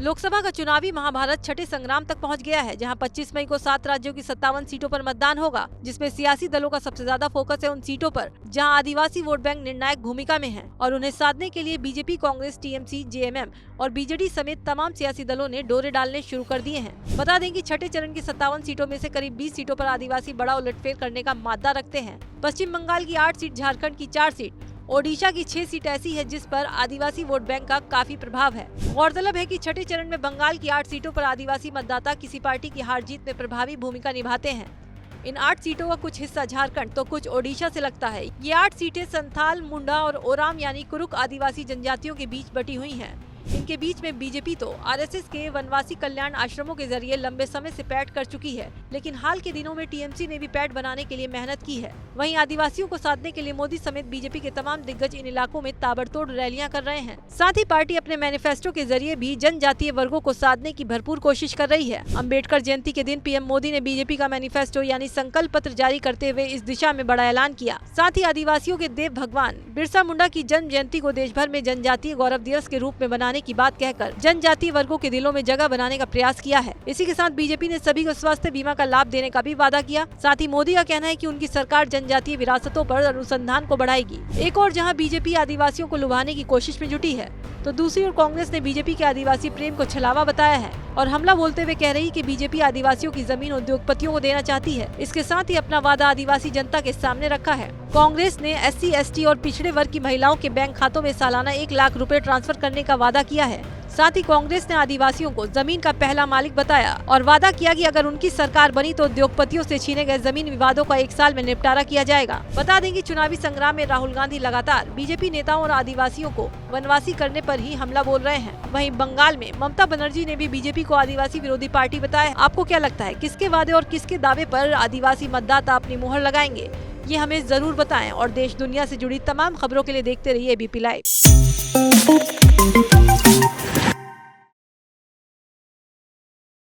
लोकसभा का चुनावी महाभारत छठे संग्राम तक पहुंच गया है, जहां 25 मई को 7 राज्यों की 57 सीटों पर मतदान होगा, जिसमें सियासी दलों का सबसे ज्यादा फोकस है उन सीटों पर जहां आदिवासी वोट बैंक निर्णायक भूमिका में है और उन्हें साधने के लिए बीजेपी, कांग्रेस, टीएमसी, जेएमएम और बीजेडी समेत तमाम सियासी दलों ने डोरे डालने शुरू कर दिए हैं। बता दें कि छठे चरण की 57 सीटों में से करीब 20 सीटों पर आदिवासी बड़ा उलटफेर करने का मादा रखते हैं। पश्चिम बंगाल की 8 सीट, झारखंड की 4 सीट, ओडिशा की 6 सीट ऐसी है जिस पर आदिवासी वोट बैंक का काफी प्रभाव है। गौरतलब है कि छठे चरण में बंगाल की 8 सीटों पर आदिवासी मतदाता किसी पार्टी की हार जीत में प्रभावी भूमिका निभाते हैं। इन 8 सीटों का कुछ हिस्सा झारखंड तो कुछ ओडिशा से लगता है। ये 8 सीटें संथाल, मुंडा और ओराम यानी कुरुक आदिवासी जनजातियों के बीच बटी हुई हैं। इनके बीच में बीजेपी तो आरएसएस के वनवासी कल्याण आश्रमों के जरिए लंबे समय से पैठ कर चुकी है, लेकिन हाल के दिनों में टीएमसी ने भी पैठ बनाने के लिए मेहनत की है। वहीं आदिवासियों को साधने के लिए मोदी समेत बीजेपी के तमाम दिग्गज इन इलाकों में ताबड़तोड़ रैलियां कर रहे हैं। साथ ही पार्टी अपने मैनिफेस्टो के जरिए भी जनजातीय वर्गों को साधने की भरपूर कोशिश कर रही है। अम्बेडकर जयंती के दिन पीएम मोदी ने बीजेपी का मैनिफेस्टो यानी संकल्प पत्र जारी करते हुए इस दिशा में बड़ा ऐलान किया। साथ ही आदिवासियों के देव भगवान बिरसा मुंडा की जन्म जयंती को देश भर में जनजातीय गौरव दिवस के रूप में बनाने की बात कहकर जनजातीय वर्गों के दिलों में जगह बनाने का प्रयास किया है। इसी के साथ बीजेपी ने सभी को स्वास्थ्य बीमा का लाभ देने का भी वादा किया। साथ ही मोदी का कहना है कि उनकी सरकार जनजातीय विरासतों पर अनुसंधान को बढ़ाएगी। एक और जहां बीजेपी आदिवासियों को लुभाने की कोशिश में जुटी है, तो दूसरी ओर कांग्रेस ने बीजेपी के आदिवासी प्रेम को छलावा बताया है और हमला बोलते हुए कह रही कि बीजेपी आदिवासियों की जमीन उद्योगपतियों को देना चाहती है। इसके साथ ही अपना वादा आदिवासी जनता के सामने रखा है। कांग्रेस ने एससी, एसटी और पिछड़े वर्ग की महिलाओं के बैंक खातों में सालाना 1 लाख रुपए ट्रांसफर करने का वादा किया है। साथ ही कांग्रेस ने आदिवासियों को जमीन का पहला मालिक बताया और वादा किया कि अगर उनकी सरकार बनी तो उद्योगपतियों से छीने गए जमीन विवादों का 1 साल में निपटारा किया जाएगा। बता दें कि चुनावी संग्राम में राहुल गांधी लगातार बीजेपी नेताओं और आदिवासियों को वनवासी करने पर ही हमला बोल रहे हैं। वहीं बंगाल में ममता बनर्जी ने भी बीजेपी को आदिवासी विरोधी पार्टी बताया। आपको क्या लगता है, किसके वादे और किसके दावे पर आदिवासी मतदाता अपनी मुहर लगाएंगे? ये हमें जरूर बताएं और देश दुनिया से जुड़ी तमाम खबरों के लिए देखते रहिए एबीपी लाइव।